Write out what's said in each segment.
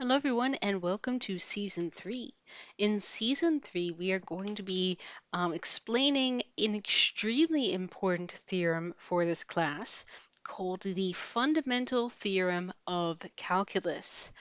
Hello, everyone, and welcome to Season 3. In Season 3, we are going to be explaining an extremely important theorem for this class called the Fundamental Theorem of Calculus.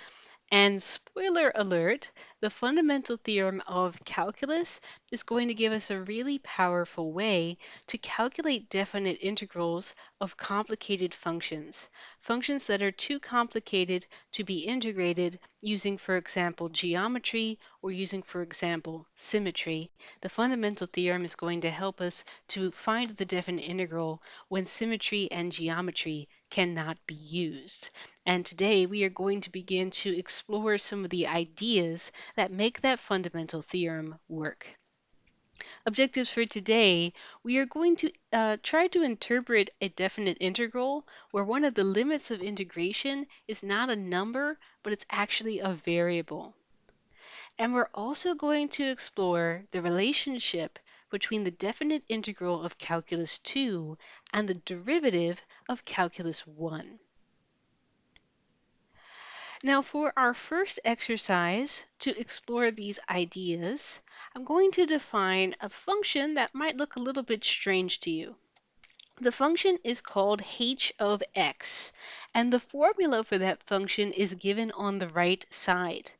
And spoiler alert, the fundamental theorem of calculus is going to give us a really powerful way to calculate definite integrals of complicated functions, functions that are too complicated to be integrated using, for example, geometry or using, for example, symmetry. The fundamental theorem is going to help us to find the definite integral when symmetry and geometry cannot be used. And today we are going to begin to explore some of the ideas that make that fundamental theorem work. Objectives for today, we are going to try to interpret a definite integral where one of the limits of integration is not a number, but it's actually a variable. And we're also going to explore the relationship between the definite integral of calculus 2 and the derivative of calculus 1. Now, for our first exercise to explore these ideas, I'm going to define a function that might look a little bit strange to you. The function is called h of x, and the formula for that function is given on the right side.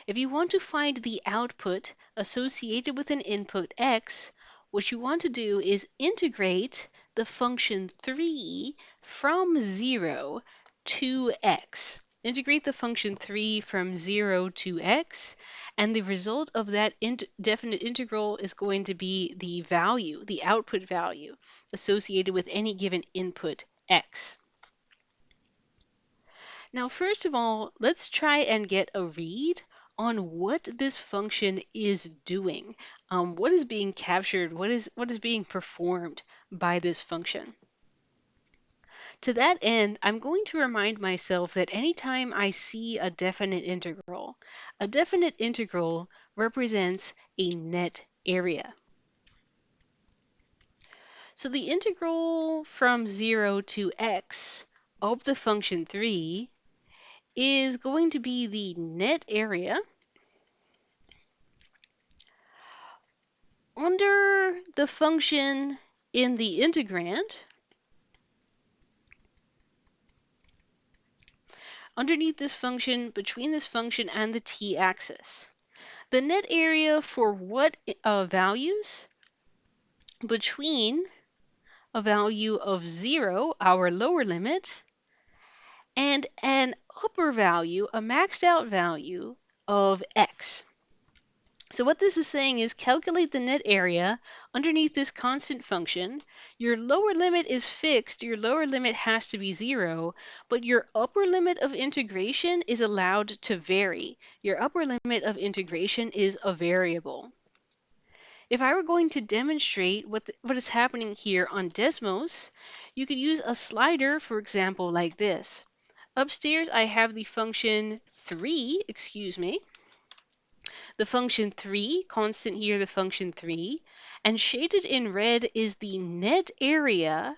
If you want to find the output associated with an input x, what you want to do is integrate the function 3 from 0 to x. Integrate the function 3 from 0 to x, and the result of that definite integral is going to be the value, the output value, associated with any given input x. Now, first of all, let's try and get a read on what this function is doing. What is being captured? What is being performed by this function? To that end, I'm going to remind myself that anytime I see a definite integral represents a net area. So the integral from 0 to x of the function 3 is going to be the net area under the function in the integrand, underneath this function, between this function and the t-axis. The net area for what values? Between a value of 0, our lower limit, and an upper value, a maxed out value of x. So what this is saying is calculate the net area underneath this constant function. Your lower limit is fixed. Your lower limit has to be 0, but your upper limit of integration is allowed to vary. Your upper limit of integration is a variable. If I were going to demonstrate what is happening here on Desmos, you could use a slider, for example, like this. Upstairs, I have the function 3, the function 3, constant here, the function 3, and shaded in red is the net area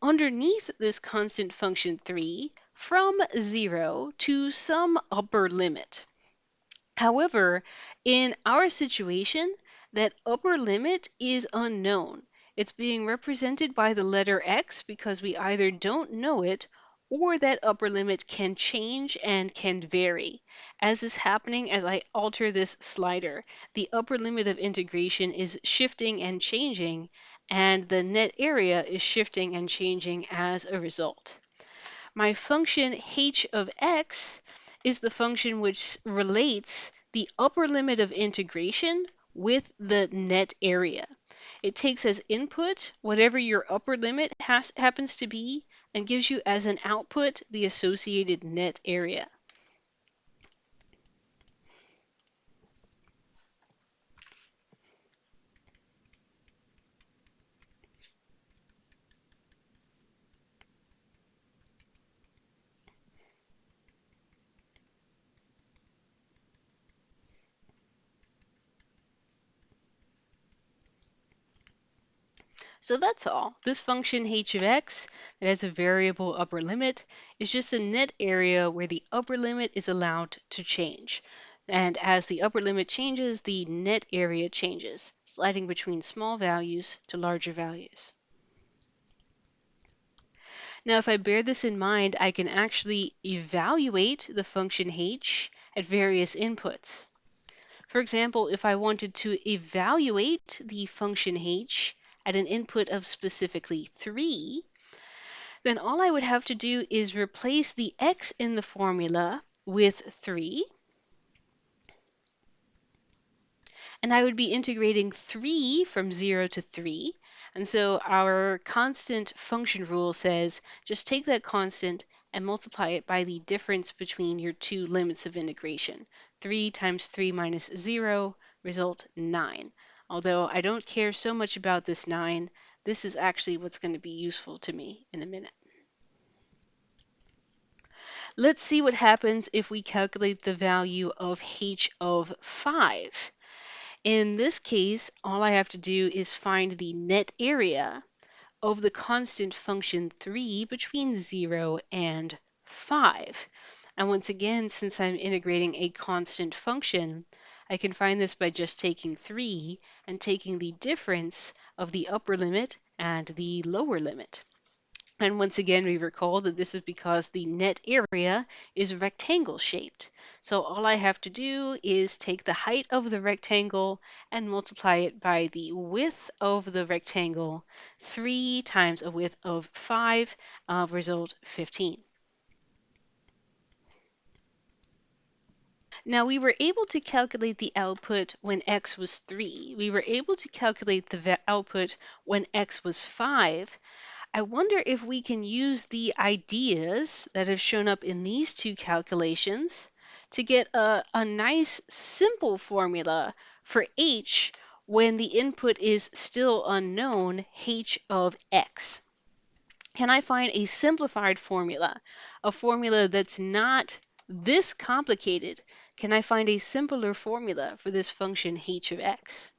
underneath this constant function 3 from 0 to some upper limit. However, in our situation, that upper limit is unknown. It's being represented by the letter x because we either don't know it or that upper limit can change and can vary. As is happening as I alter this slider, the upper limit of integration is shifting and changing, and the net area is shifting and changing as a result. My function h of x is the function which relates the upper limit of integration with the net area. It takes as input whatever your upper limit happens to be and gives you as an output the associated net area. So that's all. This function h of x that has a variable upper limit is just a net area where the upper limit is allowed to change. And as the upper limit changes, the net area changes, sliding between small values to larger values. Now, if I bear this in mind, I can actually evaluate the function h at various inputs. For example, if I wanted to evaluate the function h at an input of specifically 3, then all I would have to do is replace the x in the formula with 3, and I would be integrating 3 from 0 to 3. And so our constant function rule says just take that constant and multiply it by the difference between your two limits of integration. 3 times 3 minus 0, result 9. Although I don't care so much about this 9, this is actually what's going to be useful to me in a minute. Let's see what happens if we calculate the value of h of 5. In this case, all I have to do is find the net area of the constant function 3 between 0 and 5. And once again, since I'm integrating a constant function, I can find this by just taking 3 and taking the difference of the upper limit and the lower limit. And once again, we recall that this is because the net area is rectangle shaped. So all I have to do is take the height of the rectangle and multiply it by the width of the rectangle. 3 times a width of 5, result 15. Now we were able to calculate the output when x was 3. We were able to calculate the output when x was 5. I wonder if we can use the ideas that have shown up in these two calculations to get a nice simple formula for h when the input is still unknown, h of x. Can I find a simplified formula, a formula that's not this complicated? Can I find a simpler formula for this function h of x?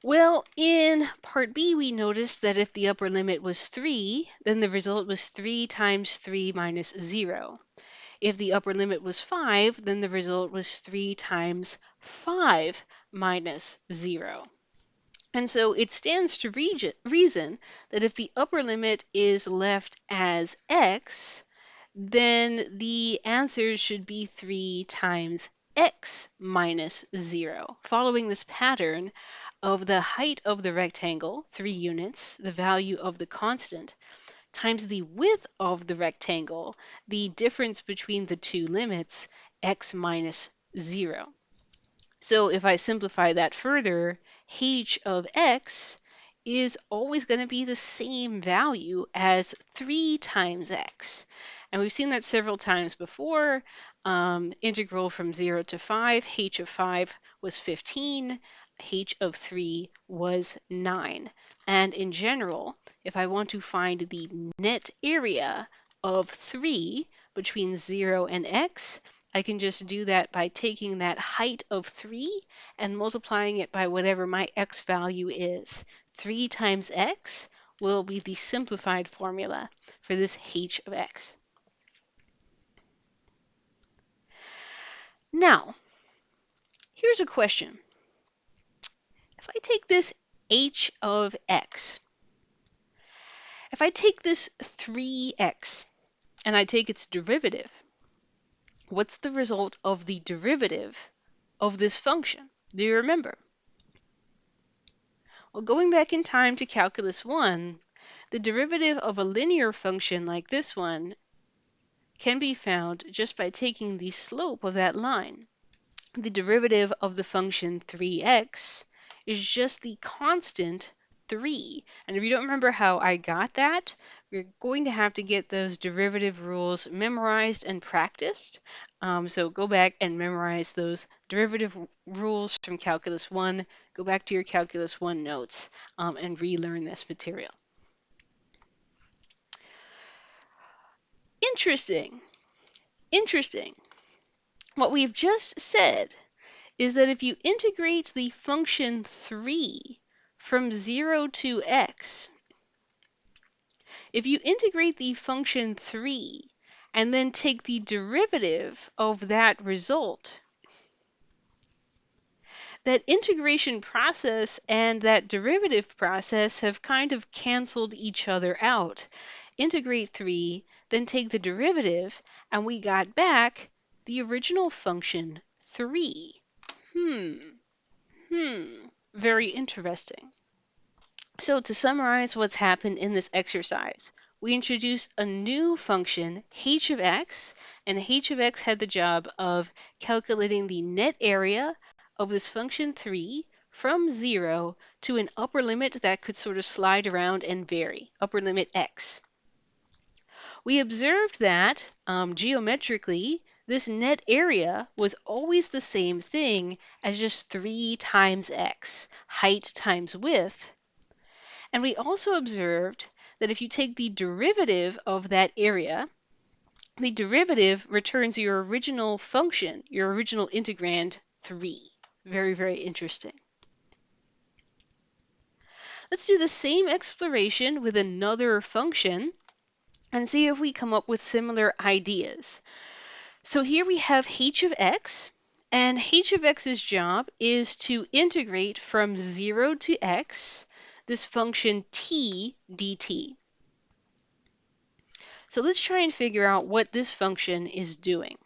Well, in part B, we noticed that if the upper limit was 3, then the result was 3 times 3 minus 0. If the upper limit was 5, then the result was 3 times 5 minus 0. And so it stands to reason that if the upper limit is left as x, then the answer should be 3 times x minus 0. Following this pattern of the height of the rectangle, 3 units, the value of the constant, times the width of the rectangle, the difference between the two limits, x minus 0. So if I simplify that further, h of x is always going to be the same value as 3 times x. And we've seen that several times before. Integral from 0 to 5, h of 5 was 15, h of 3 was 9. And in general, if I want to find the net area of 3 between 0 and x, I can just do that by taking that height of 3 and multiplying it by whatever my x value is. 3 times x will be the simplified formula for this h of x. Now, here's a question. If I take this h of x, if I take this 3x and I take its derivative, what's the result of the derivative of this function? Do you remember? Well, going back in time to calculus 1, the derivative of a linear function like this one can be found just by taking the slope of that line. The derivative of the function 3x is just the constant 3. And if you don't remember how I got that, we're going to have to get those derivative rules memorized and practiced. So go back and memorize those derivative rules from Calculus 1. Go back to your Calculus 1 notes and relearn this material. Interesting. Interesting. What we've just said is that if you integrate the function 3 from 0 to x, if you integrate the function 3 and then take the derivative of that result, that integration process and that derivative process have kind of canceled each other out. Integrate 3, then take the derivative, and we got back the original function 3. Hmm, very interesting. So to summarize what's happened in this exercise, we introduced a new function, h of x, and h of x had the job of calculating the net area of this function 3 from 0 to an upper limit that could sort of slide around and vary, upper limit x. We observed that geometrically, this net area was always the same thing as just 3 times x, height times width. And we also observed that if you take the derivative of that area, the derivative returns your original function, your original integrand 3. Very, very interesting. Let's do the same exploration with another function and see if we come up with similar ideas. So here we have h of x, and h of x's job is to integrate from 0 to x this function t dt. So let's try and figure out what this function is doing.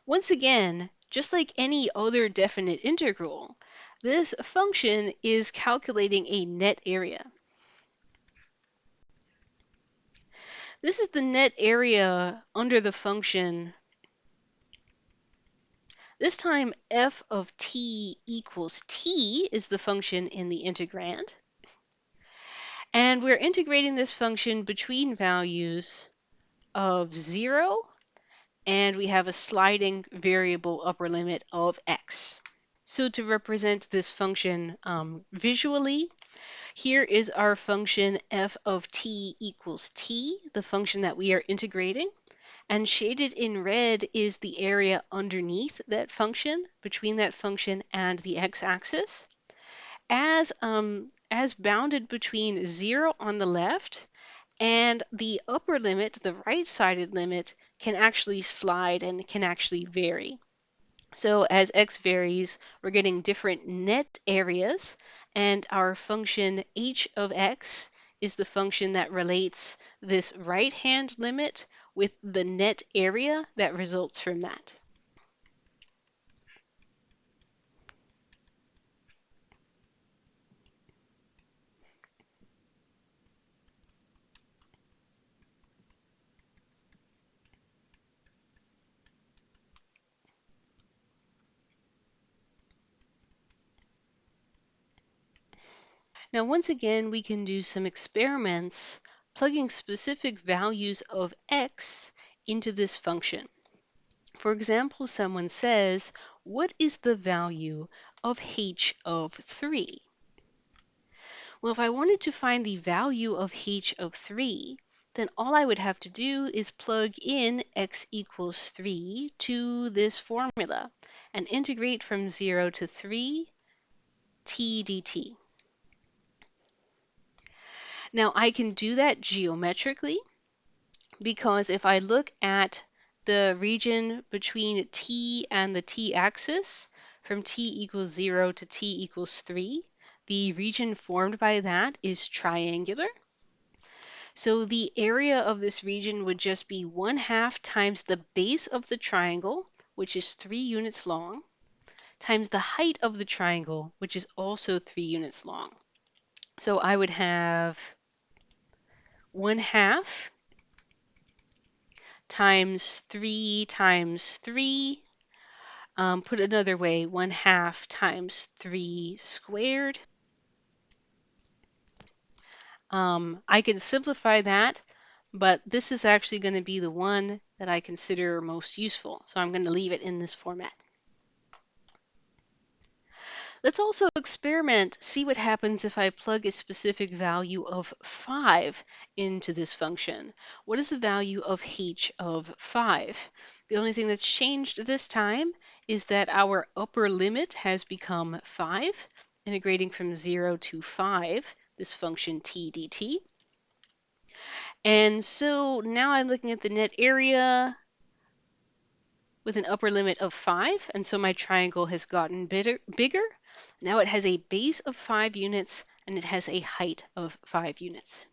Once again, just like any other definite integral, this function is calculating a net area. This is the net area under the function. This time f of t equals t is the function in the integrand. And we're integrating this function between values of 0, and we have a sliding variable upper limit of x. So to represent this function visually, here is our function f of t equals t, the function that we are integrating. And shaded in red is the area underneath that function, between that function and the x-axis. As bounded between 0 on the left and the upper limit, the right-sided limit, can actually slide and can actually vary. So as x varies, we're getting different net areas, and our function h of x is the function that relates this right-hand limit with the net area that results from that. Now, once again, we can do some experiments plugging specific values of x into this function. For example, someone says, what is the value of h of 3? Well, if I wanted to find the value of h of 3, then all I would have to do is plug in x equals 3 to this formula and integrate from 0 to 3 t dt. Now I can do that geometrically because if I look at the region between t and the t-axis, from t equals 0 to t equals 3, the region formed by that is triangular. So the area of this region would just be 1/2 times the base of the triangle, which is 3 units long, times the height of the triangle, which is also 3 units long. So I would have 1/2 times 3 times 3. Put another way, 1/2 times 3 squared. I can simplify that, but this is actually going to be the one that I consider most useful. So I'm going to leave it in this format. Let's also experiment, see what happens if I plug a specific value of 5 into this function. What is the value of h of 5? The only thing that's changed this time is that our upper limit has become 5, integrating from 0 to 5, this function t dt. And so now I'm looking at the net area with an upper limit of 5, and so my triangle has gotten bigger. Now it has a base of 5 units, and it has a height of 5 units.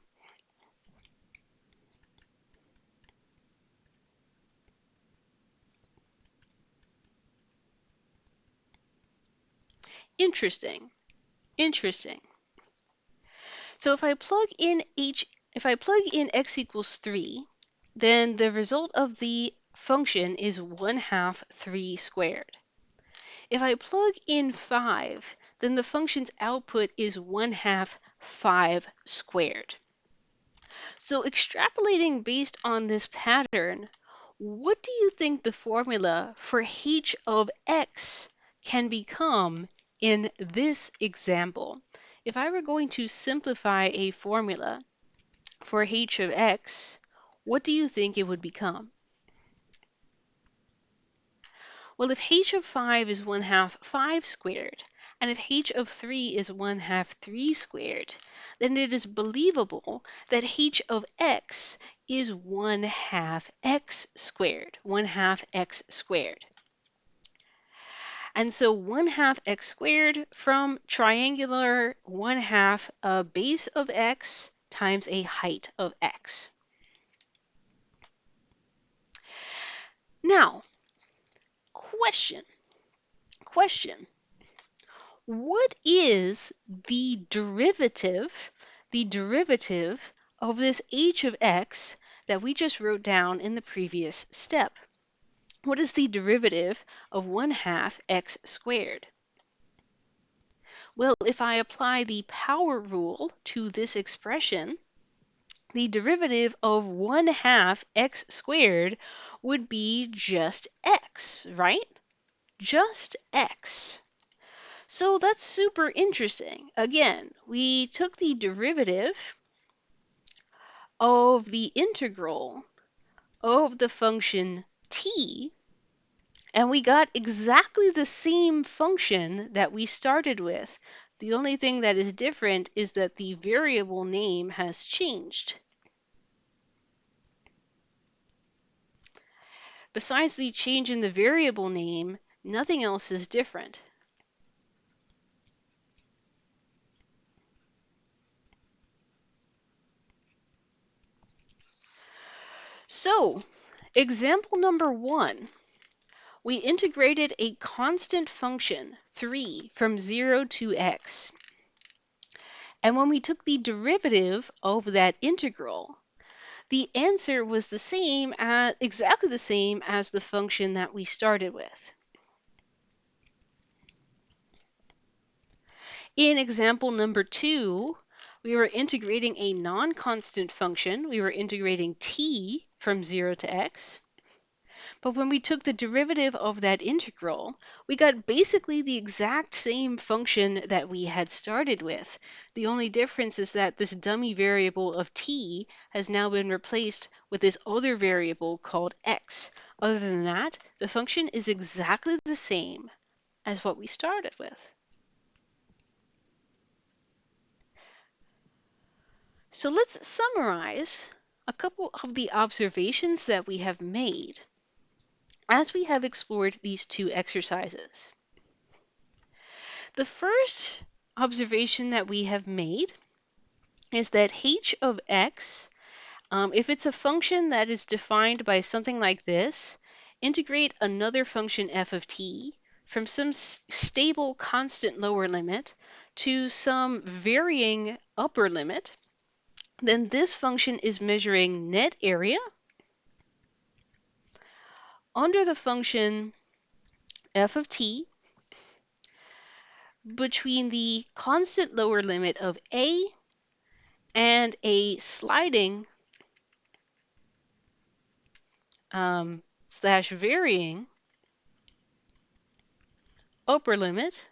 Interesting, interesting. So if I plug in x equals 3, then the result of the function is 1/2 3 squared. If I plug in 5, then the function's output is 1/2 5 squared. So extrapolating based on this pattern, what do you think the formula for h of x can become in this example? If I were going to simplify a formula for h of x, what do you think it would become? Well, if h of 5 is 1/2 5 squared, and if h of 3 is 1/2 3 squared, then it is believable that h of x is 1/2 x squared, 1/2 x squared. And so 1/2 x squared from triangular 1/2 a base of x times a height of x. Now, question. What is the derivative of this h of x that we just wrote down in the previous step? What is the derivative of 1/2 x squared? Well, if I apply the power rule to this expression, the derivative of 1/2 x squared would be just x, right? Just x. So that's super interesting. Again, we took the derivative of the integral of the function t, and we got exactly the same function that we started with. The only thing that is different is that the variable name has changed. Besides the change in the variable name, nothing else is different. So, example number 1. We integrated a constant function, 3, from 0 to x. And when we took the derivative of that integral, the answer was exactly the same as the function that we started with. In example number 2, we were integrating a non-constant function. We were integrating t from 0 to x. But when we took the derivative of that integral, we got basically the exact same function that we had started with. The only difference is that this dummy variable of t has now been replaced with this other variable called x. Other than that, the function is exactly the same as what we started with. So let's summarize a couple of the observations that we have made as we have explored these two exercises. The first observation that we have made is that h of x, if it's a function that is defined by something like this, integrate another function f of t from some stable constant lower limit to some varying upper limit, then this function is measuring net area under the function f of t between the constant lower limit of a and a sliding slash varying upper limit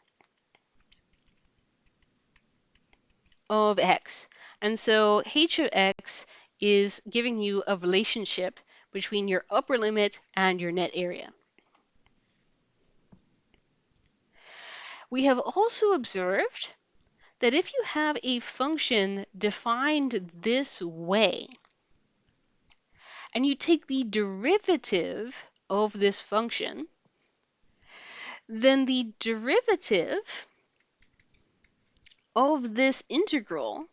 of x. And so h of x is giving you a relationship between your upper limit and your net area. We have also observed that if you have a function defined this way, and you take the derivative of this function, then the derivative of this integral,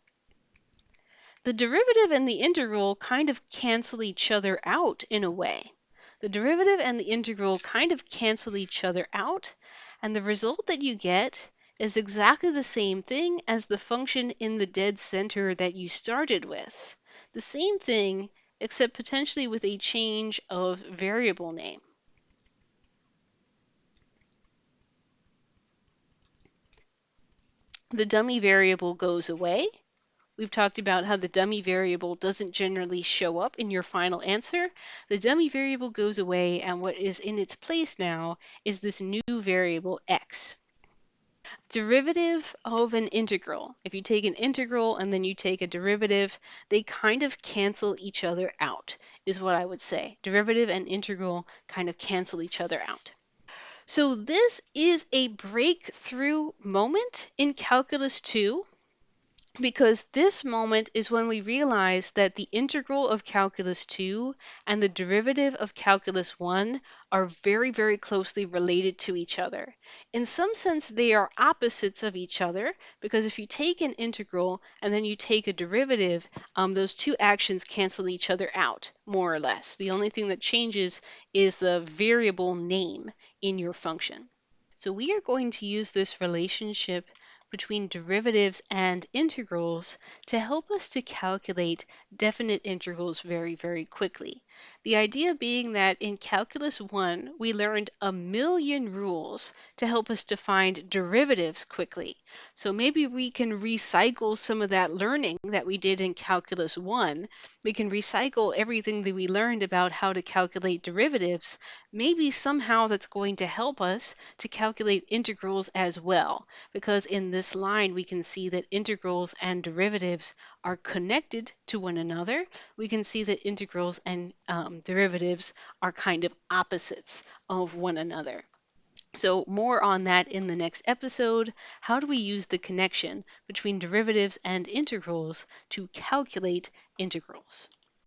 the derivative and the integral kind of cancel each other out in a way. The derivative and the integral kind of cancel each other out, and the result that you get is exactly the same thing as the function in the dead center that you started with. The same thing, except potentially with a change of variable name. The dummy variable goes away. We've talked about how the dummy variable doesn't generally show up in your final answer. The dummy variable goes away, and what is in its place now is this new variable x. Derivative of an integral. If you take an integral and then you take a derivative, they kind of cancel each other out, is what I would say. Derivative and integral kind of cancel each other out. So this is a breakthrough moment in Calculus 2, because this moment is when we realize that the integral of Calculus 2 and the derivative of Calculus 1 are very, very closely related to each other. In some sense, they are opposites of each other, because if you take an integral and then you take a derivative, those two actions cancel each other out, more or less. The only thing that changes is the variable name in your function. So we are going to use this relationship between derivatives and integrals to help us to calculate definite integrals very, very quickly. The idea being that in Calculus 1, we learned a million rules to help us to find derivatives quickly. So maybe we can recycle some of that learning that we did in Calculus 1. We can recycle everything that we learned about how to calculate derivatives. Maybe somehow that's going to help us to calculate integrals as well, because in this line we can see that integrals and derivatives are connected to one another. We can see that integrals and derivatives are kind of opposites of one another. So more on that in the next episode. How do we use the connection between derivatives and integrals to calculate integrals?